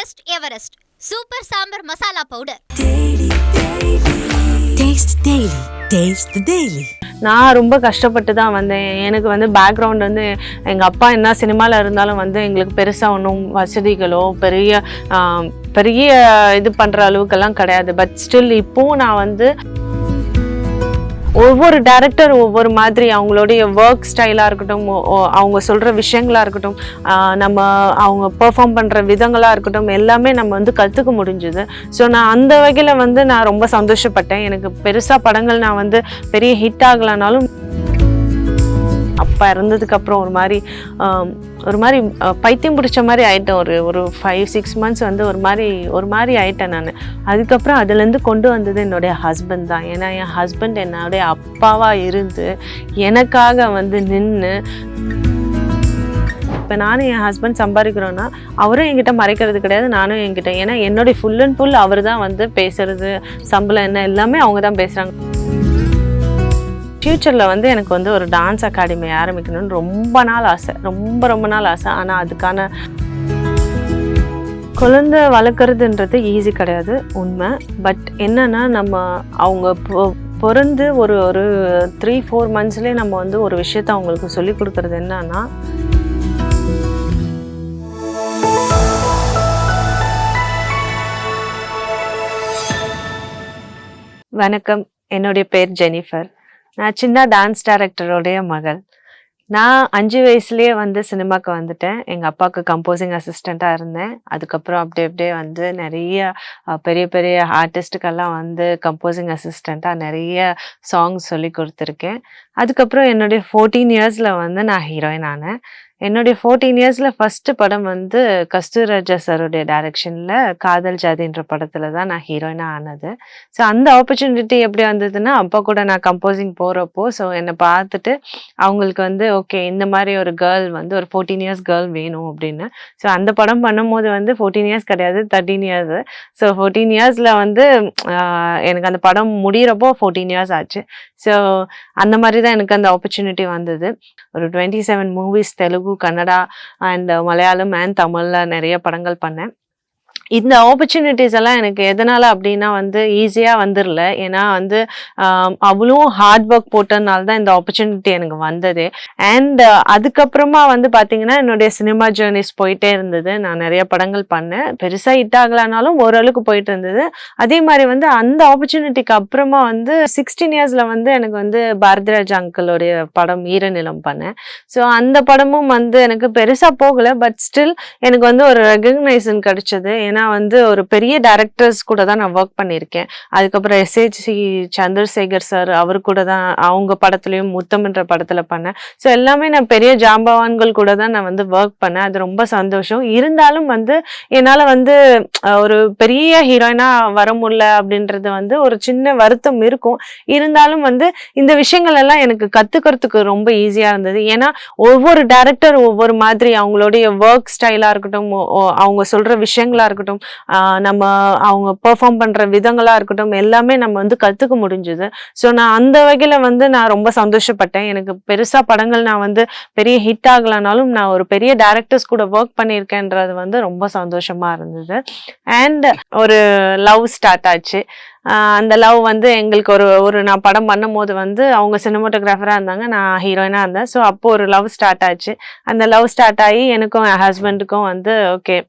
Trust Everest Super Sambar Masala Powder. Taste Daily. Taste the Daily. நான் ரொம்ப கஷ்டப்பட்டு தான் வந்தேன். எனக்கு வந்து பேக்ரவுண்ட் வந்து எங்கள் அப்பா என்ன சினிமாவில் இருந்தாலும் வந்து எங்களுக்கு பெருசாக ஒன்றும் வசதிகளோ பெரிய இது பண்ணுற அளவுக்கெல்லாம் கிடையாது. பட் ஸ்டில் இப்போவும் நான் வந்து ஒவ்வொரு டைரக்டர் ஒவ்வொரு மாதிரி அவங்களுடைய ஒர்க் ஸ்டைலாக இருக்கட்டும், அவங்க சொல்கிற விஷயங்களாக இருக்கட்டும், அவங்க பெர்ஃபார்ம் பண்ணுற விதங்களாக இருக்கட்டும், எல்லாமே நம்ம வந்து கற்றுக்க முடிஞ்சுது. ஸோ நான் அந்த வகையில் வந்து நான் ரொம்ப சந்தோஷப்பட்டேன். எனக்கு பெருசாக படங்கள் நான் வந்து பெரிய ஹிட் ஆகலைனாலும் அப்பா இறந்ததுக்கப்புறம் ஒரு மாதிரி பைத்தியம் பிடிச்ச மாதிரி ஆயிட்டேன். ஒரு 5-6 மந்த்ஸ் வந்து ஒரு மாதிரி ஆயிட்டேன் நான். அதுக்கப்புறம் அதுலேருந்து கொண்டு வந்தது என்னுடைய ஹஸ்பண்ட் தான். ஏன்னா என் ஹஸ்பண்ட் என்னுடைய அப்பாவாக இருந்து எனக்காக வந்து நின்று, இப்போ நானும் என் ஹஸ்பண்ட் சம்பாதிக்கிறோன்னா அவரும் என்கிட்ட மறைக்கிறது கிடையாது, நானும் என்கிட்ட. ஏன்னா என்னுடைய ஃபுல் அண்ட் ஃபுல் அவர் தான் வந்து பேசுறது, சம்பளம் என்ன எல்லாமே அவங்க தான் பேசுகிறாங்க. ஃப்யூச்சரில் வந்து எனக்கு வந்து ஒரு டான்ஸ் அகாடமி ஆரம்பிக்கணும்னு ரொம்ப நாள் ஆசை, ரொம்ப நாள் ஆசை. ஆனால் அதுக்கான குழந்தை வளர்க்குறதுன்றது ஈஸி கிடையாது, உண்மை. பட் என்னன்னா அவங்க பிறந்து ஒரு 3-4 மந்த்ஸ்லேயே நம்ம வந்து ஒரு விஷயத்த அவங்களுக்கு சொல்லி கொடுக்குறது என்னன்னா, வணக்கம், என்னுடைய பேர் ஜெனிஃபர். நான் சின்ன டான்ஸ் டைரக்டருடைய மகள். நான் 5 வயசுலேயே வந்து சினிமாவுக்கு வந்துட்டேன். எங்கள் அப்பாவுக்கு கம்போசிங் அசிஸ்டண்ட்டாக இருந்தேன். அதுக்கப்புறம் அப்படியே வந்து நிறைய பெரிய ஆர்டிஸ்ட்டுக்கெல்லாம் வந்து கம்போசிங் அசிஸ்டண்ட்டாக நிறைய சாங்ஸ் சொல்லி கொடுத்துருக்கேன். அதுக்கப்புறம் என்னுடைய 14 இயர்ஸில் வந்து நான் ஹீரோயின் ஆனேன். என்னுடைய 14 இயர்ஸில் ஃபஸ்ட்டு படம் வந்து கஸ்தூராஜா சாருடைய டைரக்ஷனில் காதல் ஜாதின்ற படத்தில் தான் நான் ஹீரோயினாக ஆனது. ஸோ அந்த ஆப்பர்ச்சுனிட்டி எப்படி வந்ததுன்னா, அப்பா கூட நான் கம்போசிங் போகிறப்போ ஸோ என்னை பார்த்துட்டு அவங்களுக்கு வந்து ஓகே, இந்த மாதிரி ஒரு கேர்ள் வந்து ஒரு 14 இயர்ஸ் கேர்ள் வேணும் அப்படின்னு. ஸோ அந்த படம் பண்ணும்போது வந்து 14 இயர்ஸ் கிடையாது, 13 இயர்ஸு. ஸோ 14 இயர்ஸில் வந்து எனக்கு அந்த படம் முடிகிறப்போ 14 இயர்ஸ் ஆச்சு. ஸோ அந்த மாதிரி தான் எனக்கு அந்த ஆப்பர்ச்சுனிட்டி வந்தது. ஒரு 27 movies, Telugu, Kannada and Malayalam and தமிழில் நிறைய படங்கள் பண்ணேன். இந்த ஆப்பர்ச்சுனிட்டிஸ் எல்லாம் எனக்கு எதனால் அப்படின்னா வந்து ஈஸியாக வந்துடல. ஏன்னா வந்து அவ்வளோ ஹார்ட் ஒர்க் போட்டதுனால தான் இந்த ஆப்பர்ச்சுனிட்டி எனக்கு வந்தது. அண்ட் அதுக்கப்புறமா வந்து பார்த்திங்கன்னா என்னுடைய சினிமா ஜேர்னிஸ் போயிட்டே இருந்தது. நான் நிறைய படங்கள் பண்ணேன், பெருசாக ஹிட் ஆகலைனாலும் ஓரளவுக்கு போயிட்டு இருந்தது. அதே மாதிரி வந்து அந்த ஆப்பர்ச்சுனிட்டிக்கு அப்புறமா வந்து 16 இயர்ஸில் வந்து எனக்கு வந்து பாரதிராஜ் அங்கிளுடைய படம் ஈரநிலம் பண்ணேன். ஸோ அந்த படமும் வந்து எனக்கு பெருசாக போகலை, பட் ஸ்டில் எனக்கு வந்து ஒரு ரெகக்னைசேஷன் கிடைச்சது. ஏன்னா வந்து ஒரு பெரிய டைரக்டர்ஸ் கூட தான் நான் ஒர்க் பண்ணியிருக்கேன். அதுக்கப்புறம் எஸ்ஏசி சந்திரசேகர் சார், அவர் கூட தான் அவங்க படத்துலையும் முத்தம்ன்ற படத்தில் பண்ணேன். ஸோ எல்லாமே நான் பெரிய ஜாம்பவான்கள் கூட தான் நான் வந்து ஒர்க் பண்ணேன். அது ரொம்ப சந்தோஷம். இருந்தாலும் வந்து என்னால் வந்து ஒரு பெரிய ஹீரோயினாக வர முடியல அப்படின்றது வந்து ஒரு சின்ன வருத்தம் இருக்கும். இருந்தாலும் வந்து இந்த விஷயங்கள் எல்லாம் எனக்கு கற்றுக்கிறதுக்கு ரொம்ப ஈஸியாக இருந்தது. ஏன்னா ஒவ்வொரு டைரக்டர் ஒவ்வொரு மாதிரி அவங்களுடைய ஒர்க் ஸ்டைலாக இருக்கட்டும், அவங்க சொல்கிற விஷயங்களாக இருக்கட்டும், அவங்க பெர்ஃபார்ம் பண்ற விதங்களா இருக்கட்டும், எல்லாமே நம்ம வந்து கத்துக்க முடிஞ்சுது. ஸோ நான் அந்த வகையில வந்து நான் ரொம்ப சந்தோஷப்பட்டேன். எனக்கு பெருசா படங்கள் நான் வந்து பெரிய ஹிட் ஆகலைனாலும் நான் ஒரு பெரிய டைரக்டர்ஸ் கூட ஒர்க் பண்ணியிருக்கேன்றது வந்து ரொம்ப சந்தோஷமா இருந்தது. அண்ட் ஒரு லவ் ஸ்டார்ட் ஆச்சு. அந்த லவ் வந்து எங்களுக்கு ஒரு நான் படம் பண்ணும் போது வந்து அவங்க சினிமாட்டோகிராஃபராக இருந்தாங்க, நான் ஹீரோயினாக இருந்தேன். ஸோ அப்போ ஒரு லவ் ஸ்டார்ட் ஆச்சு. அந்த லவ் ஸ்டார்ட் ஆகி எனக்கும் என் ஹஸ்பண்டுக்கும் வந்து ஓகே,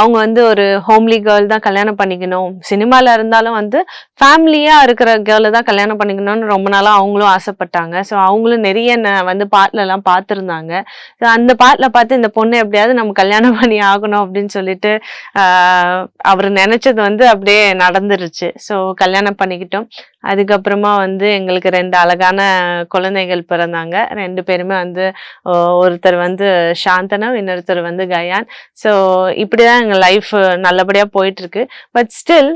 அவங்க வந்து ஒரு ஹோம்லி கேர்ள் தான் கல்யாணம் பண்ணிக்கணும், சினிமாவில் இருந்தாலும் வந்து ஃபேமிலியாக இருக்கிற கேர்ளை தான் கல்யாணம் பண்ணிக்கணும்னு ரொம்ப நாளாக அவங்களும் ஆசைப்பட்டாங்க. ஸோ அவங்களும் நிறைய வந்து பாட்டிலெல்லாம் பார்த்துருந்தாங்க. ஸோ அந்த பாட்டில் பார்த்து இந்த பொண்ணு எப்படியாவது நம்ம கல்யாணம் பண்ணி ஆகணும் அப்படின்னு சொல்லிட்டு அவர் நினச்சது வந்து அப்படியே நடந்துருச்சு. ஸோ கல்யாணம் பண்ணிக்கிட்டோம். அதுக்கப்புறமா வந்து எங்களுக்கு 2 அழகான குழந்தைகள் பிறந்தாங்க. 2 பேருமே வந்து ஒருத்தர் வந்து சாந்தனம், இன்னொருத்தர் வந்து கயான். ஸோ இப்படிதான் எங்கள் லைஃப் நல்லபடியாக போயிட்டுருக்கு. பட் ஸ்டில்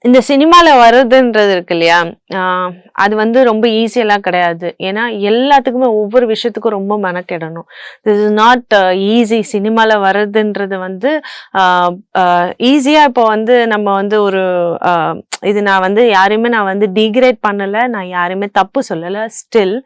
இந்த சினிமாவில் வர்றதுன்றது இருக்கு இல்லையா, அது வந்து ரொம்ப ஈஸியெல்லாம் கிடையாது. ஏன்னா எல்லாத்துக்குமே ஒவ்வொரு விஷயத்துக்கும் ரொம்ப மெனக்கிடணும். This is not easy. சினிமாவில் வர்றதுன்றது வந்து ஈஸியாக இப்போ வந்து நம்ம வந்து ஒரு இது நான் வந்து யாரையுமே நான் வந்து டிகிரேட் பண்ணலை, நான் யாரையுமே தப்பு சொல்லலை. ஸ்டில்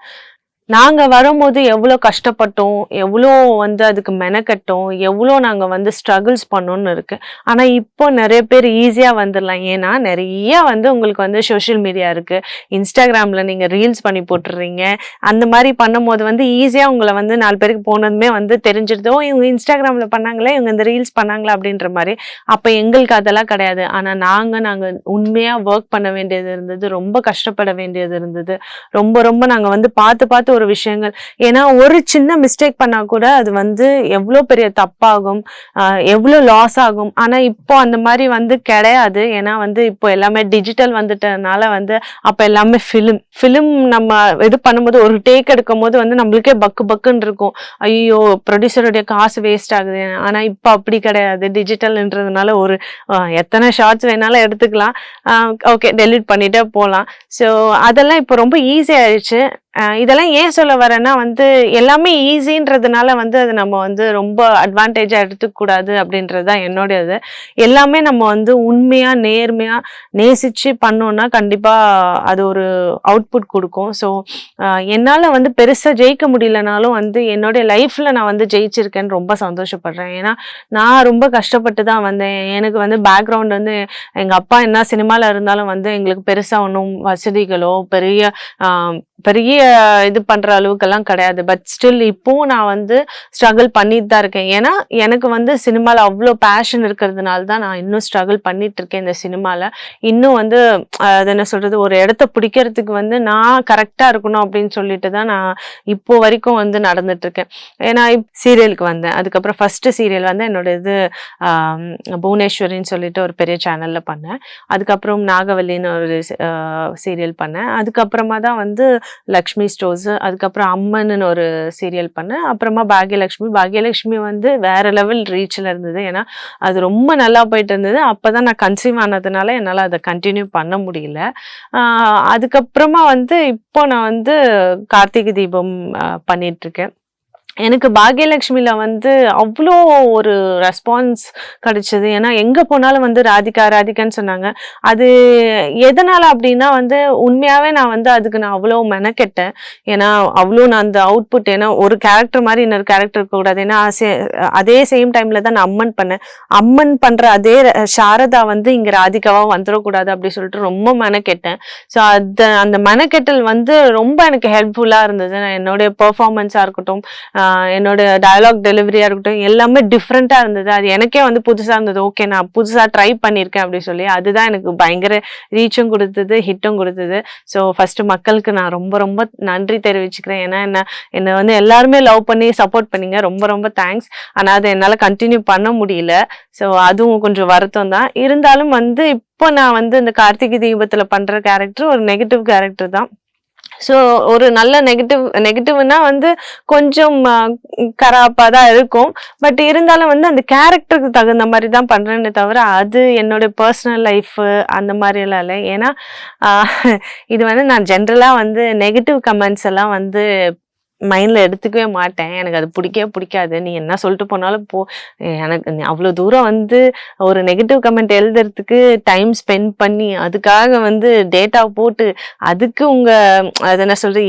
நாங்க வரும்போது எவ்வளோ கஷ்டப்பட்டோம், எவ்வளோ வந்து அதுக்கு மெனக்கட்டோம், எவ்வளோ நாங்க வந்து ஸ்ட்ரகிள்ஸ் பண்ணோம்னு இருக்கு. ஆனா இப்போ நிறைய பேர் ஈஸியா வந்துடலாம். ஏன்னா நிறைய வந்து உங்களுக்கு வந்து சோஷியல் மீடியா இருக்கு. இன்ஸ்டாகிராம்ல நீங்க ரீல்ஸ் பண்ணி போட்டுடுறீங்க. அந்த மாதிரி பண்ணும்போது வந்து ஈஸியா உங்களை வந்து 4 பேருக்கு போனதுமே வந்து தெரிஞ்சிருதோ இவங்க இன்ஸ்டாகிராம்ல பண்ணாங்களே, இவங்க இந்த ரீல்ஸ் பண்ணாங்களா அப்படின்ற மாதிரி. அப்ப எங்களுக்கு அதெல்லாம் கிடையாது. ஆனா நாங்க உண்மையா ஒர்க் பண்ண வேண்டியது இருந்தது, ரொம்ப கஷ்டப்பட வேண்டியது இருந்தது. ரொம்ப ரொம்ப நாங்க வந்து பார்த்து பார்த்து ஒரு விஷயங்கள், ஏன்னா ஒரு சின்ன மிஸ்டேக் பண்ணா கூட அது வந்து எவ்வளோ பெரிய தப்பாகும், எவ்வளோ லாஸ் ஆகும். ஆனா இப்போ அந்த மாதிரி வந்து கிடையாது. ஏன்னா வந்து இப்போ எல்லாமே டிஜிட்டல் வந்துட்டதுனால வந்து அப்ப எல்லாமே ஃபிலிம் நம்ம இது பண்ணும்போது ஒரு டேக் எடுக்கும் போது வந்து நம்மளுக்கே பக்குன்னு இருக்கும். ஐயோ ப்ரொடியூசருடைய காசு வேஸ்ட் ஆகுது. ஆனா இப்போ அப்படி கிடையாது. டிஜிட்டல்ன்றதுனால ஒரு எத்தனை ஷார்ட்ஸ் வேணாலும் எடுத்துக்கலாம். ஓகே டெலிட் பண்ணிட்டே போகலாம். ஸோ அதெல்லாம் இப்போ ரொம்ப ஈஸி ஆயிடுச்சு. இதெல்லாம் ஏன் சொல்ல வரேன்னா வந்து எல்லாமே ஈஸின்றதுனால வந்து அது நம்ம வந்து ரொம்ப அட்வான்டேஜா எடுத்துக்கூடாது அப்படின்றது தான் என்னுடைய இது. எல்லாமே நம்ம வந்து உண்மையா நேர்மையா நேசிச்சு பண்ணோம்னா கண்டிப்பா அது ஒரு அவுட்புட் கொடுக்கும். ஸோ என்னால வந்து பெருசா ஜெயிக்க முடியலனாலும் வந்து என்னுடைய லைஃப்ல நான் வந்து ஜெயிச்சிருக்கேன்னு ரொம்ப சந்தோஷப்படுறேன். ஏன்னா நான் ரொம்ப கஷ்டப்பட்டு தான் வந்தேன். எனக்கு வந்து பேக்ரவுண்ட் வந்து எங்க அப்பா என்ன சினிமால இருந்தாலும் வந்து எங்களுக்கு பெருசா ஒன்றும் வசதிகளோ பெரிய இது பண்ற அளவுக்கெல்லாம் கிடையாது. பட் ஸ்டில் இப்போவும் நான் வந்து ஸ்ட்ரகிள் பண்ணிட்டு தான் இருக்கேன். ஏன்னா எனக்கு வந்து சினிமால அவ்வளோ பேஷன் இருக்கிறதுனால தான் நான் இன்னும் ஸ்ட்ரகிள் பண்ணிட்டு இருக்கேன் இந்த சினிமால. இன்னும் வந்து அது என்ன சொல்றது, ஒரு இடத்த பிடிக்கிறதுக்கு வந்து நான் கரெக்டா இருக்கணும் அப்படின்னு சொல்லிட்டு தான் நான் இப்போ வரைக்கும் வந்து நடந்துட்டு இருக்கேன். ஏன்னா சீரியலுக்கு வந்தேன். அதுக்கப்புறம் ஃபர்ஸ்ட் சீரியல் வந்து என்னோட இது புவனேஸ்வரின்னு சொல்லிட்டு ஒரு பெரிய சேனல்ல பண்ணேன். அதுக்கப்புறம் நாகவல்லின்னு ஒரு சீரியல் பண்ணேன். அதுக்கப்புறமா தான் வந்து லக்ஷ்மி ஸ்டோர்ஸ், அதுக்கப்புறம் அம்மன்னு ஒரு சீரியல் பண்ணேன். அப்புறமா பாக்யலட்சுமி வந்து வேற லெவல் ரீச்ல இருந்தது. ஏன்னா அது ரொம்ப நல்லா போயிட்டு இருந்தது. அப்பதான் நான் கன்சீவ் ஆனதுனால என்னால அதை கண்டினியூ பண்ண முடியல. அதுக்கப்புறமா வந்து இப்போ நான் வந்து கார்த்திகை தீபம் பண்ணிட்டு இருக்கேன். எனக்கு பாக்யலட்சுமியில வந்து அவ்வளோ ஒரு ரெஸ்பான்ஸ் கிடைச்சது. ஏன்னா எங்க போனாலும் வந்து ராதிகான்னு சொன்னாங்க. அது எதனால அப்படின்னா வந்து உண்மையாவே நான் வந்து அதுக்கு நான் அவ்வளோ மெனக்கெட்டேன். ஏன்னா அவ்வளோ நான் அந்த அவுட்புட், ஏன்னா ஒரு கேரக்டர் மாதிரி இன்னொரு கேரக்டர் இருக்கக்கூடாது. ஏன்னா அதே சேம் டைம்ல தான் நான் அம்மன் பண்ணேன். அம்மன் பண்ற அதே சாரதா வந்து இங்க ராதிகாவா வந்துடக்கூடாது அப்படி சொல்லிட்டு ரொம்ப மெனக்கெட்டேன். ஸோ அந்த மெனக்கெட்டல் வந்து ரொம்ப எனக்கு ஹெல்ப்ஃபுல்லா இருந்தது. என்னுடைய பெர்ஃபார்மன்ஸா இருக்கட்டும், என்னோட டயலாக் டெலிவரியா இருக்கட்டும், எல்லாமே டிஃப்ரெண்டா இருந்தது. அது எனக்கே வந்து புதுசா இருந்தது. ஓகே நான் புதுசா ட்ரை பண்ணியிருக்கேன் அப்படி சொல்லி அதுதான் எனக்கு பயங்கர ரீச்சும் கொடுத்தது, ஹிட்டும் கொடுத்தது. ஸோ ஃபர்ஸ்ட் மக்களுக்கு நான் ரொம்ப ரொம்ப நன்றி தெரிவிச்சுக்கிறேன். ஏன்னா என்னை வந்து எல்லாருமே லவ் பண்ணி சப்போர்ட் பண்ணீங்க. ரொம்ப ரொம்ப தேங்க்ஸ். ஆனால் அதை என்னால் கண்டினியூ பண்ண முடியல. ஸோ அதுவும் கொஞ்சம் வருத்தம் தான். இருந்தாலும் வந்து இப்போ நான் வந்து இந்த கார்த்திகை தீபத்துல பண்ற கேரக்டர் ஒரு நெகட்டிவ் கேரக்டர் தான். ஸோ ஒரு நல்ல நெகட்டிவ்னா வந்து கொஞ்சம் கராப்பா தான் இருக்கும். பட் இருந்தாலும் வந்து அந்த கேரக்டருக்கு தகுந்த மாதிரி தான் பண்றேன்னு தவிர அது என்னோட பர்சனல் லைஃப் அந்த மாதிரி எல்லாம் இல்லை. ஏன்னா இது வந்து நான் ஜென்ரலா வந்து நெகட்டிவ் கமெண்ட்ஸ் எல்லாம் வந்து மைண்ட்ல எடுத்துக்கவே மாட்டேன். எனக்கு அது பிடிக்காது. நீ என்ன சொல்லிட்டு போனாலும் போ. எனக்கு அவ்வளோ தூரம் வந்து ஒரு நெகட்டிவ் கமெண்ட் எழுதுறதுக்கு டைம் ஸ்பெண்ட் பண்ணி அதுக்காக வந்து டேட்டா போட்டு அதுக்கு அது என்ன சொல்றது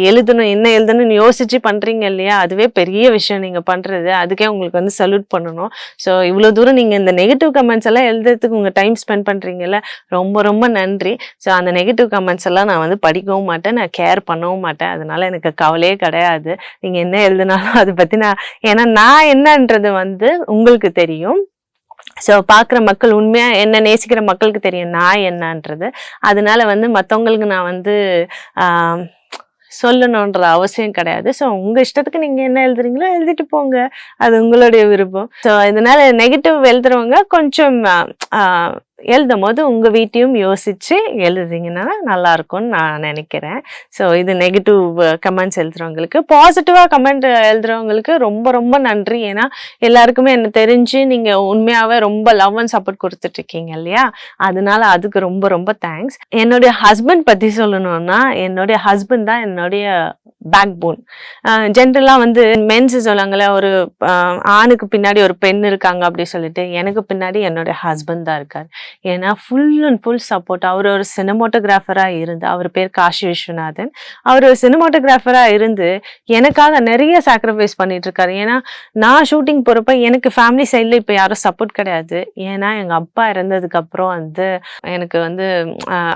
என்ன எழுதணும்னு யோசிச்சு பண்றீங்க இல்லையா, அதுவே பெரிய விஷயம் நீங்க பண்றது. அதுக்கே உங்களுக்கு வந்து சல்யூட் பண்ணணும். ஸோ இவ்வளோ தூரம் நீங்க இந்த நெகட்டிவ் கமெண்ட்ஸ் எல்லாம் எழுதுறதுக்கு உங்க டைம் ஸ்பெண்ட் பண்றீங்கல்ல, ரொம்ப ரொம்ப நன்றி. ஸோ அந்த நெகட்டிவ் கமெண்ட்ஸ் எல்லாம் நான் வந்து படிக்கவும் மாட்டேன், நான் கேர் பண்ணவும் மாட்டேன். அதனால எனக்கு கவலையே கிடையாது. நீங்க என்ன எழுதினாலும் அதை பத்தி ஏன்னா நான் என்னன்றது வந்து உங்களுக்கு தெரியும். ஸோ பார்க்குற மக்கள், உண்மையா என்ன நேசிக்கிற மக்களுக்கு தெரியும் நான் என்னன்றது. அதனால வந்து மற்றவங்களுக்கு நான் வந்து சொல்லணுன்ற அவசியம் கிடையாது. ஸோ உங்க இஷ்டத்துக்கு நீங்க என்ன எழுதுறீங்களோ எழுதிட்டு போங்க, அது உங்களுடைய விருப்பம். ஸோ இதனால நெகட்டிவ் எழுதுறவங்க கொஞ்சம் எழுதும் போது உங்க வீட்டையும் யோசிச்சு எழுதுறீங்கன்னா நல்லா இருக்கும்னு நான் நினைக்கிறேன். ஸோ இது நெகட்டிவ் கமெண்ட்ஸ் எழுதுறவங்களுக்கு. பாசிட்டிவா கமெண்ட் எழுதுறவங்களுக்கு ரொம்ப ரொம்ப நன்றி. ஏன்னா எல்லாருக்குமே என்ன தெரிஞ்சு நீங்க உண்மையாவே ரொம்ப லவ் அண்ட் சப்போர்ட் கொடுத்துட்டு இருக்கீங்க இல்லையா, அதனால அதுக்கு ரொம்ப ரொம்ப தேங்க்ஸ். என்னுடைய ஹஸ்பண்ட் பத்தி சொல்லணும்னா, என்னுடைய ஹஸ்பண்ட் தான் என்னுடைய பேக் போன். ஜென்ரலாக வந்து மென்ஸ் சொல்லுவாங்கல்ல, ஒரு ஆணுக்கு பின்னாடி ஒரு பெண் இருக்காங்க அப்படி சொல்லிட்டு, எனக்கு பின்னாடி என்னுடைய ஹஸ்பண்ட் தான் இருக்கார். ஏன்னா ஃபுல் அண்ட் ஃபுல் சப்போர்ட். அவர் ஒரு சினிமோட்டோகிராஃபராக இருந்து, அவர் பேர் காஷி விஸ்வநாதன். அவர் ஒரு சினிமோட்டோகிராஃபராக இருந்து எனக்காக நிறைய சாக்ரிஃபைஸ் பண்ணிட்டு இருக்காரு. ஏன்னா நான் ஷூட்டிங் போகிறப்ப எனக்கு ஃபேமிலி சைடில் இப்போ யாரும் சப்போர்ட் கிடையாது. ஏன்னா எங்கள் அப்பா இறந்ததுக்கு அப்புறம் வந்து எனக்கு வந்து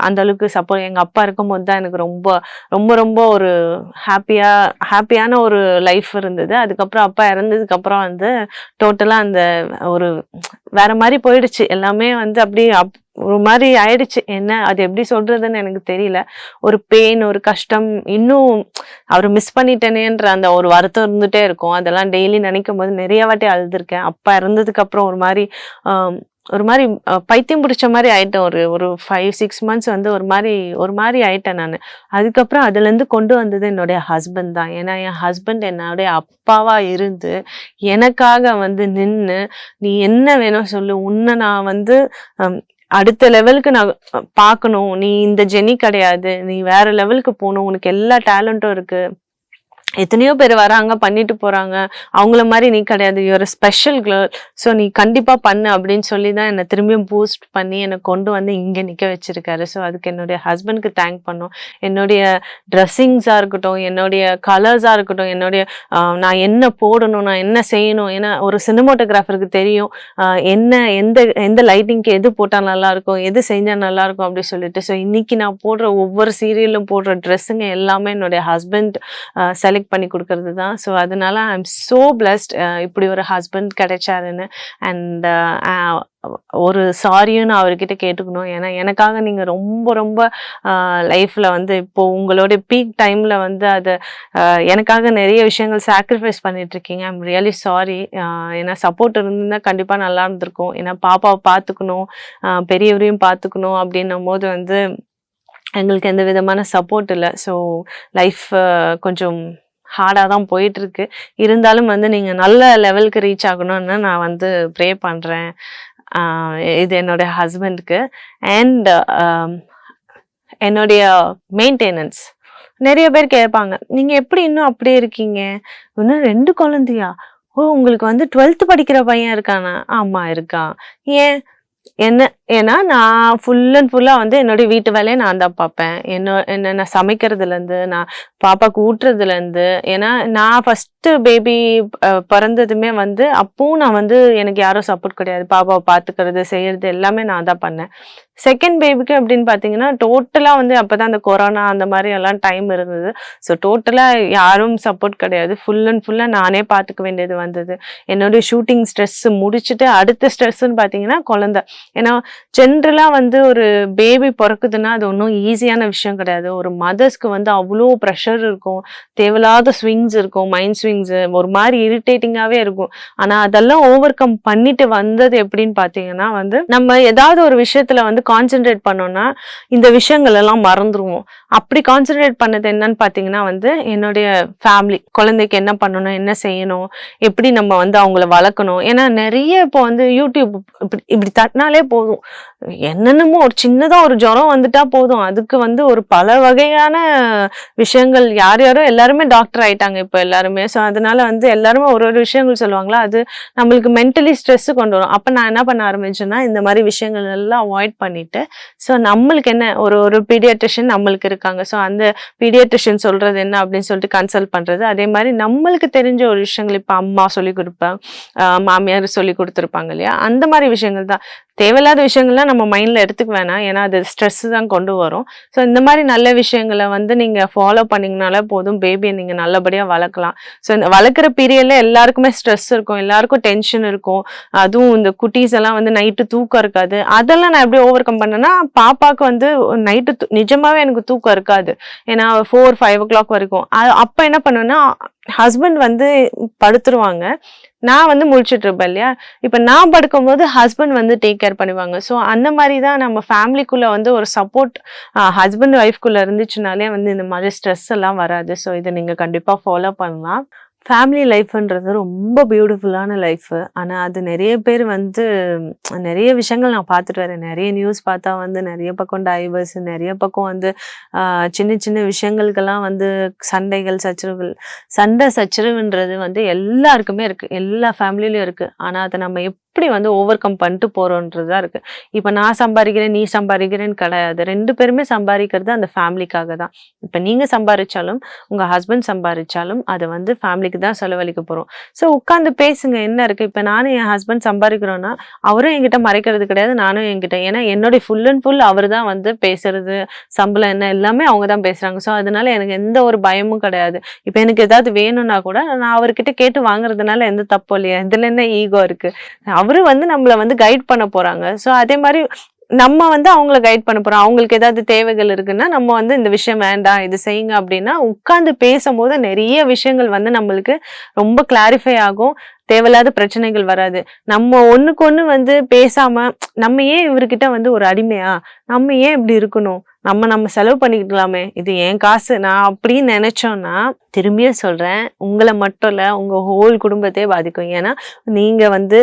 அந்த அளவுக்கு சப்போர்ட், எங்கள் அப்பா இருக்கும்போது தான் எனக்கு ரொம்ப ரொம்ப ரொம்ப ஒரு ஹாப்பியான ஒரு லைஃப் இருந்தது. அதுக்கப்புறம் அப்பா இறந்ததுக்கு அப்புறம் வந்து டோட்டலா அந்த ஒரு வேற மாதிரி போயிடுச்சு. எல்லாமே வந்து அப்படி ஒரு மாதிரி ஆயிடுச்சு. என்ன அது எப்படி சொல்றதுன்னு எனக்கு தெரியல. ஒரு பெயின், ஒரு கஷ்டம், இன்னும் அவரை மிஸ் பண்ணிட்டேனேன்ற அந்த ஒரு வருத்தம் இருந்துட்டே இருக்கும். அதெல்லாம் டெய்லி நினைக்கும் போது நிறைய வாட்டி அழுதுருக்கேன். அப்பா இறந்ததுக்கு அப்புறம் ஒரு மாதிரி பைத்தியம் பிடிச்ச மாதிரி ஆயிட்டேன். ஒரு 5-6 மந்த்ஸ் வந்து ஒரு மாதிரி ஆயிட்டேன் நான். அதுக்கப்புறம் அதுலேருந்து கொண்டு வந்தது என்னுடைய ஹஸ்பண்ட் தான். ஏன்னா என் ஹஸ்பண்ட் என்னுடைய அப்பாவா இருந்து எனக்காக வந்து நின்று, நீ என்ன வேணும் சொல்லு, உன்னை நான் வந்து அடுத்த லெவலுக்கு நான் பார்க்கணும், நீ இந்த ஜெனி கிடையாது, நீ வேற லெவலுக்கு போகணும், உனக்கு எல்லா டேலண்ட்டும் இருக்கு, எத்தனையோ பேர் வராங்க பண்ணிட்டு போறாங்க, அவங்கள மாதிரி நீ கிடையாது, யூஆர் ஸ்பெஷல் கேர்ள், ஸோ நீ கண்டிப்பா பண்ணு அப்படின்னு சொல்லி தான் என்னை திரும்பியும் பூஸ்ட் பண்ணி என்னை கொண்டு வந்து இங்கே நிற்க வச்சிருக்காரு. ஸோ அதுக்கு என்னுடைய ஹஸ்பண்ட்க்கு தேங்க் பண்ணோம். என்னுடைய ட்ரெஸ்ஸிங்ஸாக இருக்கட்டும், என்னுடைய கலர்ஸாக இருக்கட்டும், என்னுடைய நான் என்ன போடணும், நான் என்ன செய்யணும், ஏன்னா ஒரு சினிமோட்டோகிராஃபருக்கு தெரியும் எந்த லைட்டிங்க்கு எது போட்டால் நல்லா இருக்கும், எது செஞ்சால் நல்லா இருக்கும் அப்படி சொல்லிட்டு. ஸோ இன்னைக்கு நான் போடுற ஒவ்வொரு சீரியலும் போடுற ட்ரெஸ்ஸுங்க எல்லாமே என்னுடைய ஹஸ்பண்ட் செலக்ட் பண்ணி கொடுக்கறது தான். ஸோ அதனால ஐ எம் ஸோ பிளஸ்ட் இப்படி ஒரு ஹஸ்பண்ட் கிடைச்சாருன்னு. அண்ட் ஒரு சாரியும் நான் அவர்கிட்ட கேட்டுக்கணும். ஏன்னா எனக்காக நீங்க ரொம்ப ரொம்ப லைஃப்ல வந்து இப்போ உங்களோட பீக் டைம்ல வந்து அதை எனக்காக நிறைய விஷயங்கள் சாக்ரிஃபைஸ் பண்ணிட்டு இருக்கீங்க. I am really sorry. ஏன்னா சப்போர்ட் இருந்தா கண்டிப்பா நல்லா இருந்திருக்கும். ஏன்னா பாப்பாவை பார்த்துக்கணும், பெரியவரையும் பார்த்துக்கணும் அப்படின்னும் போது வந்து எங்களுக்கு எந்த விதமான சப்போர்ட் இல்லை. ஸோ லைஃப் கொஞ்சம் ஹார்டாக தான் போயிட்டுருக்கு. இருந்தாலும் வந்து நீங்கள் நல்ல லெவலுக்கு ரீச் ஆகணும்னு நான் வந்து ப்ரே பண்ணுறேன். இது என்னுடைய ஹஸ்பண்டுக்கு. அண்ட் என்னுடைய மெயின்டெனன்ஸ் நிறைய பேர் கேட்பாங்க, நீங்கள் எப்படி இன்னும் அப்படியே இருக்கீங்க, இன்னும் 2 குழந்தையா, ஓ உங்களுக்கு வந்து 12th படிக்கிற பையன் இருக்கானா? ஆமாம் இருக்கான். ஏன்னா நான் ஃபுல் அண்ட் ஃபுல்லாக வந்து என்னுடைய வீட்டு வேலையை நான் தான் பார்ப்பேன். என்ன சமைக்கிறதுலேருந்து, நான் பாப்பாவுக்கு ஊட்டுறதுலேருந்து, ஏன்னா நான் ஃபஸ்ட்டு பேபி பிறந்ததுமே வந்து அப்பவும் நான் வந்து எனக்கு யாரும் சப்போர்ட் கிடையாது. பாப்பாவை பார்த்துக்கிறது செய்கிறது எல்லாமே நான் தான் பண்ணேன். செகண்ட் பேபிக்கு அப்படின்னு பார்த்தீங்கன்னா டோட்டலாக வந்து அப்போ தான் அந்த கொரோனா அந்த மாதிரி எல்லாம் டைம் இருந்தது. ஸோ டோட்டலாக யாரும் சப்போர்ட் கிடையாது. ஃபுல் அண்ட் ஃபுல்லாக நானே பார்த்துக்க வேண்டியது வந்தது. என்னுடைய ஷூட்டிங் ஸ்ட்ரெஸ் முடிச்சுட்டு அடுத்த ஸ்ட்ரெஸ்ன்னு பார்த்தீங்கன்னா குழந்தை. ஏன்னா ஜென்ரலாக வந்து ஒரு பேபி பிறக்குதுன்னா அது ஒன்றும் ஈஸியான விஷயம் கிடையாது. ஒரு மதர்ஸ்க்கு வந்து அவ்வளோ ப்ரெஷர் இருக்கும், தேவையில்லாத ஸ்விங்ஸ் இருக்கும், மைண்ட் ஸ்விங்ஸு, ஒரு மாதிரி இரிட்டேட்டிங்காகவே இருக்கும். ஆனால் அதெல்லாம் ஓவர் கம் பண்ணிட்டு வந்தது எப்படின்னு பார்த்தீங்கன்னா வந்து நம்ம ஏதாவது ஒரு விஷயத்தில் வந்து கான்சென்ட்ரேட் பண்ணோம்னா இந்த விஷயங்கள் எல்லாம் மறந்துடுவோம். அப்படி கான்சென்ட்ரேட் பண்ணது என்னன்னு பார்த்தீங்கன்னா வந்து என்னுடைய ஃபேமிலி, குழந்தைக்கு என்ன பண்ணணும், என்ன செய்யணும், எப்படி நம்ம வந்து அவங்கள வளர்க்கணும். ஏன்னா நிறைய இப்போ வந்து யூடியூப் இப்படி தட்டினாலே போதும், என்னென்னமோ ஒரு சின்னதாக ஒரு ஜுரம் வந்துட்டா போதும், அதுக்கு வந்து ஒரு பல வகையான விஷயங்கள், யாரோ எல்லாருமே டாக்டர் ஆயிட்டாங்க இப்போ எல்லாருமே. ஸோ அதனால வந்து எல்லாருமே ஒரு விஷயங்கள் சொல்லுவாங்களா, அது நம்மளுக்கு மென்டலி ஸ்ட்ரெஸ் கொண்டு வரும். அப்போ நான் என்ன பண்ண ஆரம்பிச்சேன்னா இந்த மாதிரி விஷயங்கள் எல்லாம் அவாய்ட் பண்ணிட்டு, ஸோ நம்மளுக்கு என்ன ஒரு பீடியாட்ரிஷியன் நம்மளுக்கு இருக்காங்க. ஸோ அந்த பீடியாட்ரிஷியன் சொல்றது என்ன அப்படின்னு சொல்லிட்டு கன்சல்ட் பண்றது. அதே மாதிரி நம்மளுக்கு தெரிஞ்ச ஒரு விஷயங்கள் இப்போ அம்மா சொல்லி கொடுப்பாங்க, மாமியார் சொல்லி கொடுத்துருப்பாங்க இல்லையா, அந்த மாதிரி விஷயங்கள் தான். தேவையில்லாத விஷயங்கள்லாம் நம்ம மைண்டில் எடுத்துக்க வேணாம், ஏன்னா அது ஸ்ட்ரெஸ் தான் கொண்டு வரும். ஸோ இந்த மாதிரி நல்ல விஷயங்களை வந்து நீங்கள் ஃபாலோ பண்ணிங்கனாலே போதும், பேபியை நீங்கள் நல்லபடியாக வளர்க்கலாம். ஸோ இந்த வளர்க்குற பீரியடில் எல்லாருக்குமே ஸ்ட்ரெஸ் இருக்கும், எல்லாருக்கும் டென்ஷன் இருக்கும். அதுவும் இந்த குட்டீஸ் எல்லாம் வந்து நைட்டு தூக்கம் இருக்காது. அதெல்லாம் நான் எப்படி ஓவர் கம் பண்ணேன்னா, பாப்பாவுக்கு வந்து நைட்டு நிஜமாவே எனக்கு தூக்கம் இருக்காது. ஏன்னா 4-5 o'clock வரைக்கும். அப்போ என்ன பண்ணுவேன்னா, ஹஸ்பண்ட் வந்து படுத்துருவாங்க, நான் வந்து முழிச்சிட்டு இருப்பேன் இல்லையா. இப்போ நான் படுக்கும்போது ஹஸ்பண்ட் வந்து டேக் கேர் பண்ணுவாங்க. ஸோ அந்த மாதிரி தான் நம்ம ஃபேமிலிக்குள்ள வந்து ஒரு சப்போர்ட் ஹஸ்பண்ட் ஒய்ஃப்குள்ள இருந்துச்சுனாலே வந்து இந்த மாதிரி ஸ்ட்ரெஸ் எல்லாம் வராது. ஸோ இதை நீங்கள் கண்டிப்பாக ஃபாலோ பண்ணலாம். ஃபேமிலி லைஃப்ன்றது ரொம்ப பியூட்டிஃபுல்லான லைஃப். ஆனா அது நிறைய பேர் வந்து நிறைய விஷயங்கள் நான் பார்த்துட்டு வரேன். நிறைய நியூஸ் பார்த்தா வந்து நிறைய பக்கம் டைவர்ஸ், நிறைய பக்கம் வந்து சின்ன சின்ன விஷயங்களுக்கெல்லாம் வந்து சண்டைகள், சச்சரவுகள். சண்டை சச்சரவுன்றது வந்து எல்லாருக்குமே இருக்கு, எல்லா ஃபேமிலிலையும் இருக்கு. ஆனா அதை நம்ம எப்படி வந்து ஓவர் கம் பண்ணிட்டு போறோன்றதுதான் இருக்கு. இப்ப நான் சம்பாதிக்கிறேன், நீ சம்பாதிக்கிறேன்னு கிடையாது. 2 பேருமே சம்பாதிக்கிறது அந்த ஃபேமிலிக்காக தான். இப்ப நீங்க சம்பாதிச்சாலும் உங்க ஹஸ்பண்ட் சம்பாதிச்சாலும் அதை வந்து ஃபேமிலிக்கு தான் செலவழிக்க போறோம். ஸோ உட்காந்து பேசுங்க, என்ன இருக்கு. இப்ப நானும் என் ஹஸ்பண்ட் சம்பாதிக்கிறோன்னா அவரும் என்கிட்ட மறைக்கிறது கிடையாது, நானும் என்கிட்ட. ஏன்னா என்னுடைய ஃபுல் அண்ட் ஃபுல் அவர் தான் வந்து பேசுறது, சம்பளம் என்ன எல்லாமே அவங்க தான் பேசுறாங்க. ஸோ அதனால எனக்கு எந்த ஒரு பயமும் கிடையாது. இப்ப எனக்கு ஏதாவது வேணும்னா கூட நான் அவர்கிட்ட கேட்டு வாங்குறதுனால எந்த தப்பும் இல்லையா, இதுல என்ன ஈகோ இருக்கு. அவரு வந்து நம்மள வந்து கைட் பண்ண போறாங்க. ஸோ அதே மாதிரி நம்ம வந்து அவங்கள கைட் பண்ண போறோம். அவங்களுக்கு ஏதாவது தேவைகள் இருக்குன்னா நம்ம வந்து இந்த விஷயம் வேண்டாம், இது செய்யுங்க அப்படின்னா உட்கார்ந்து பேசும்போது நிறைய விஷயங்கள் வந்து நம்மளுக்கு ரொம்ப கிளாரிஃபை ஆகும். தேவையில்லாத பிரச்சனைகள் வராது. நம்ம ஒண்ணுக்கு ஒண்ணு வந்து பேசாம நம்ம ஏன் இவர்கிட்ட வந்து ஒரு அடிமையா, நம்ம ஏன் இப்படி இருக்கணும், நம்ம செலவு பண்ணிக்கலாமே, இது என் காசு, நான் அப்படின்னு நினைச்சோம்னா, திரும்பியும் சொல்றேன், உங்களை மட்டும் இல்ல உங்க ஹோல் குடும்பத்தையே பாதிக்கும். ஏன்னா நீங்க வந்து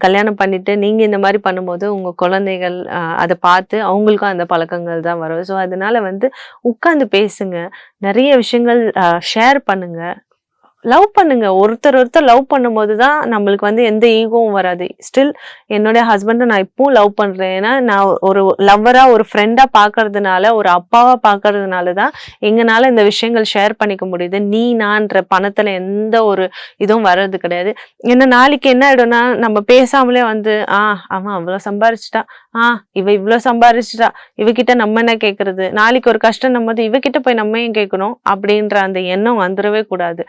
கல்யாணம் பண்ணிட்டு நீங்க இந்த மாதிரி பண்ணும்போது உங்க குழந்தைகள் அதை பார்த்து அவங்களுக்கும் அந்த பழக்கங்கள் தான் வரும். ஸோ அதனால வந்து உட்கார்ந்து பேசுங்க, நிறைய விஷயங்கள் ஷேர் பண்ணுங்க, லவ் பண்ணுங்க. ஒருத்தர் லவ் பண்ணும்போது தான் நம்மளுக்கு வந்து எந்த ஈகோவும் வராது. ஸ்டில் என்னுடைய ஹஸ்பண்டை நான் இப்பவும் லவ் பண்றேன். ஏன்னா நான் ஒரு லவ்வரா, ஒரு ஃப்ரெண்டா பாக்குறதுனால, ஒரு அப்பாவா பாக்குறதுனால தான் எங்கனால இந்த விஷயங்கள் ஷேர் பண்ணிக்க முடியுது. நீ நான்ற பணத்துல எந்த ஒரு இதுவும் வர்றது கிடையாது. ஏன்னா நாளைக்கு என்ன ஆயிடும்னா, நம்ம பேசாமலே வந்து அவன் அவ்வளவு சம்பாரிச்சுட்டா, இவ இவ்வளவு சம்பாரிச்சுட்டா, இவகிட்ட நம்ம என்ன கேட்கறது, நாளைக்கு ஒரு கஷ்டம் நம்ம இவகிட்ட போய் நம்ம ஏன் கேட்கணும் அப்படின்ற அந்த எண்ணம் வந்துடவே கூடாது.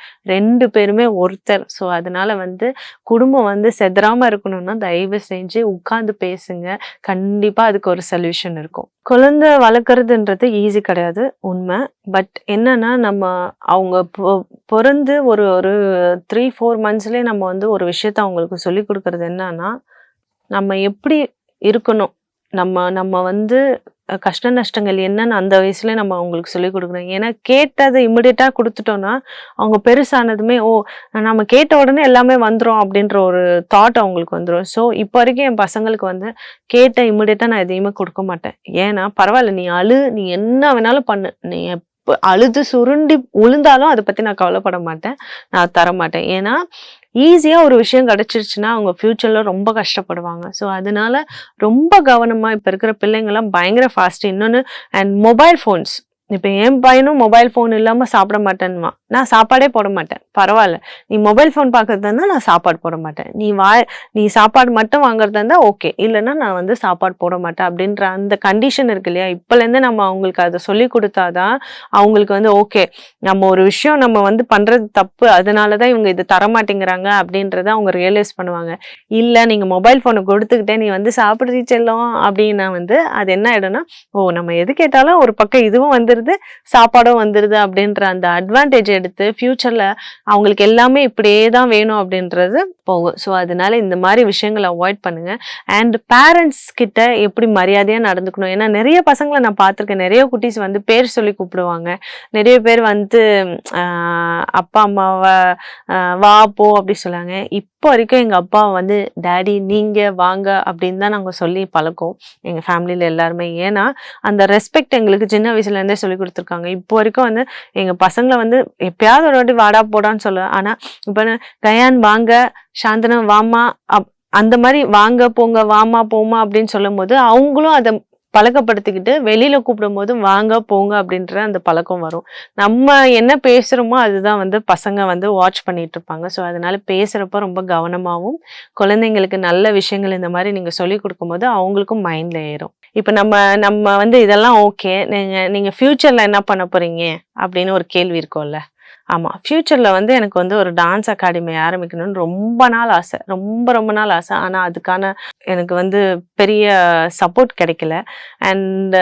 2 பேருமே ஒருத்தர். ஸோ அதனால வந்து குடும்பம் வந்து செதறாம இருக்கணும்னா தயவு செஞ்சு உட்கார்ந்து பேசுங்க. கண்டிப்பா அதுக்கு ஒரு சொல்யூஷன் இருக்கும். குழந்தை வளர்க்கறதுன்றது ஈஸி கிடையாது, உண்மை. பட் என்னன்னா நம்ம அவங்க பிறந்து ஒரு 3-4 மந்த்ஸ்லயே நம்ம வந்து ஒரு விஷயத்த அவங்களுக்கு சொல்லி கொடுக்கறது என்னன்னா, நம்ம எப்படி இருக்கணும், நம்ம வந்து கஷ்ட நஷ்டங்கள் என்னன்னு அந்த வயசுல நம்ம அவங்களுக்கு சொல்லி கொடுக்கணும். ஏன்னா கேட்டதை இமிடியட்டா கொடுத்துட்டோம்னா அவங்க பெருசானதுமே நம்ம கேட்ட உடனே எல்லாமே வந்துரும் அப்படின்ற ஒரு தாட் அவங்களுக்கு வந்துடும். ஸோ இப்போ வரைக்கும் என் பசங்களுக்கு வந்து கேட்ட இமிடியட்டா நான் எதையுமே கொடுக்க மாட்டேன். ஏன்னா பரவாயில்ல, நீ அழு, நீ என்ன வேணாலும் பண்ணு, நீ அழுது சுருண்டி உளுந்தாலும் அதை பத்தி நான் கவலைப்பட மாட்டேன், நான் தர மாட்டேன். ஏன்னா ஈஸியா ஒரு விஷயம் கிடைச்சிருச்சுன்னா அவங்க ஃபியூச்சர்ல ரொம்ப கஷ்டப்படுவாங்க. ஸோ அதனால ரொம்ப கவனமா, இப்ப இருக்கிற பிள்ளைங்கெல்லாம் பயங்கர ஃபாஸ்ட். இன்னொன்னு அண்ட் மொபைல் ஃபோன்ஸ். இப்ப என் பையனும் மொபைல் ஃபோன் இல்லாம சாப்பிட மாட்டேன்னுமா. நான் சாப்பாடே போட மாட்டேன். பரவாயில்ல, நீ மொபைல் ஃபோன் பாக்குறதா இருந்தா நான் சாப்பாடு போட மாட்டேன், நீ சாப்பாடு மட்டும் வாங்குறதா இருந்தா ஓகே, இல்லைன்னா நான் வந்து சாப்பாடு போட மாட்டேன் அப்படின்ற அந்த கண்டிஷன் இருக்கு இல்லையா. இப்பல இருந்து நம்ம அவங்களுக்கு அதை சொல்லி கொடுத்தாதான் அவங்களுக்கு வந்து ஓகே, நம்ம ஒரு விஷயம் நம்ம வந்து பண்றது தப்பு, அதனாலதான் இவங்க இதை தரமாட்டேங்கிறாங்க அப்படின்றத அவங்க ரியலைஸ் பண்ணுவாங்க. இல்ல நீங்க மொபைல் போனை கொடுத்துக்கிட்டே நீ வந்து சாப்பிடுறீ செல்லும் அப்படின்னா வந்து அது என்ன ஆயிடும்னா, நம்ம எது கேட்டாலும் ஒரு பக்கம் இதுவும் வந்துருது, சாப்பாடும் வந்துருது அப்படின்ற அந்த அட்வான்டேஜ் எடுத்து ஃபியூச்சர்ல அவங்களுக்கு எல்லாமே இப்படியே தான் வேணும் அப்படின்றது போகும். ஸோ அதனால இந்த மாதிரி விஷயங்களை அவாய்ட் பண்ணுங்க. அண்ட் பேரண்ட்ஸ் கிட்ட எப்படி மரியாதையா நடந்துக்கணும். ஏன்னா நிறைய பசங்களை நான் பார்த்திருக்கேன், நிறைய குட்டீஸ் வந்து பேர் சொல்லி கூப்பிடுவாங்க. நிறைய பேர் வந்து அப்பா அம்மாவை வா போ அப்படி சொல்லாங்க. இப்போ வரைக்கும் எங்க அப்பா வந்து டேடி நீங்க வாங்க அப்படின்னு தான் நாங்க சொல்லி பழக்கம் எங்க ஃபேமிலியில எல்லாருமே. ஏன்னா அந்த ரெஸ்பெக்ட் எங்களுக்கு சின்ன வயசுல இருந்தே சொல்லி கொடுத்துருக்காங்க. இப்போ வரைக்கும் வந்து எங்க பசங்களை வந்து எப்பயாவது ஒரு வாட்டி வாடா போடான்னு சொல்லுவேன். ஆனா இப்ப கயான் வாங்க, சாந்தனா வாமா, அந்த மாதிரி வாங்க போங்க வாமா போமா அப்படின்னு சொல்லும் போது அவங்களும் அதை பழக்கப்படுத்திக்கிட்டு வெளியில கூப்பிடும் போது வாங்க போங்க அப்படின்ற அந்த பழக்கம் வரும். நம்ம என்ன பேசுறோமோ அதுதான் வந்து பசங்க வந்து வாட்ச் பண்ணிட்டு இருப்பாங்க. ஸோ அதனால பேசுறப்ப ரொம்ப கவனமாகவும், குழந்தைங்களுக்கு நல்ல விஷயங்கள் இந்த மாதிரி நீங்க சொல்லி கொடுக்கும் போது அவங்களுக்கும் மைண்ட்ல ஏறும். இப்ப நம்ம வந்து இதெல்லாம் ஓகே, நீங்க ஃபியூச்சர்ல என்ன பண்ண போறீங்க அப்படின்னு ஒரு கேள்வி இருக்கும்ல. ஆமா, ஃபியூச்சர்ல வந்து எனக்கு வந்து ஒரு டான்ஸ் அகாடமி ஆரம்பிக்கணும்னு ரொம்ப நாள் ஆசை, ரொம்ப நாள் ஆசை. ஆனா அதுக்கான எனக்கு வந்து பெரிய சப்போர்ட் கிடைக்கல. அண்ட்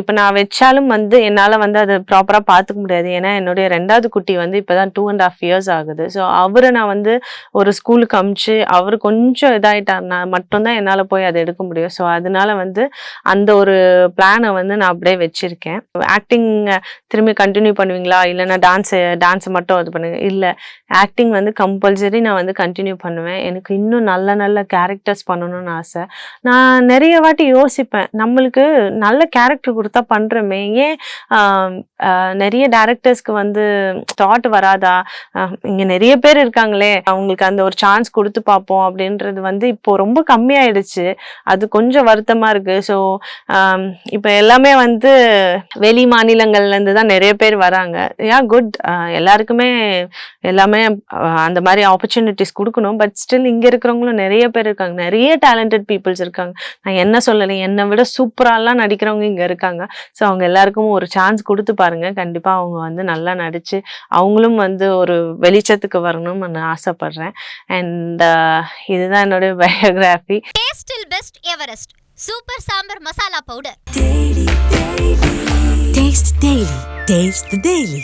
இப்ப நான் வச்சாலும் வந்து என்னால வந்து அதை ப்ராப்பரா பார்த்துக்க முடியாது. ஏன்னா என்னுடைய 2வது குட்டி வந்து இப்பதான் 2.5 years ஆகுது. ஸோ அவரை நான் வந்து ஒரு ஸ்கூலுக்கு அமிச்சு அவரு கொஞ்சம் இதாயிட்டாருன்னா மட்டும்தான் என்னால போய் அதை எடுக்க முடியும். ஸோ அதனால வந்து அந்த ஒரு பிளானை வந்து நான் அப்படியே வச்சிருக்கேன். ஆக்டிங் திரும்பி கண்டினியூ பண்ணுவீங்களா, இல்லைன்னா டான்ஸ் மட்டும் இது பண்ணுங்க இல்லை, ஆக்டிங் வந்து கம்பல்சரி நான் வந்து கண்டினியூ பண்ணுவேன். எனக்கு இன்னும் நல்ல நல்ல கேரக்டர்ஸ் பண்ணணும்னு ஆசை. நான் நிறைய வாட்டி யோசிப்பேன், நம்மளுக்கு நல்ல கேரக்டர் கொடுத்தா பண்ணுறோமே, ஏன் நிறைய டேரக்டர்ஸ்க்கு வந்து தாட் வராதா, இங்கே நிறைய பேர் இருக்காங்களே அவங்களுக்கு அந்த ஒரு சான்ஸ் கொடுத்து பார்ப்போம் அப்படின்றது வந்து இப்போ ரொம்ப கம்மியாயிடுச்சு. அது கொஞ்சம் வருத்தமாக இருக்குது. ஸோ இப்போ எல்லாமே வந்து வெளி மாநிலங்கள்லேருந்து தான் நிறைய பேர் வராங்க. குட், எல்லாருக்குமே எல்லாமே அந்த மாதிரி ஆப்பர்ச்சுனிட்டிஸ் கொடுக்கணும். பட் ஸ்டில் இங்கே இருக்கிறவங்களும் நிறைய பேர் இருக்காங்க, நிறைய டேலண்டட் பீப்புள்ஸ் இருக்காங்க. நான் என்ன சொல்லலை, என்னை விட சூப்பராலாம் நடிக்கிறவங்க இங்கே இருக்காங்க. ஸோ அவங்க எல்லாருக்கும் ஒரு சான்ஸ் கொடுத்து பாருங்க, கண்டிப்பாக அவங்க வந்து நல்லா நடிச்சு அவங்களும் வந்து ஒரு வெளிச்சத்துக்கு வரணும்னு நான் ஆசைப்படுறேன். அண்ட் இதுதான் என்னுடைய பயோகிராஃபி. டேஸ்டில் best Everest super sambar masala powder. Taste the Daily. Taste the Daily.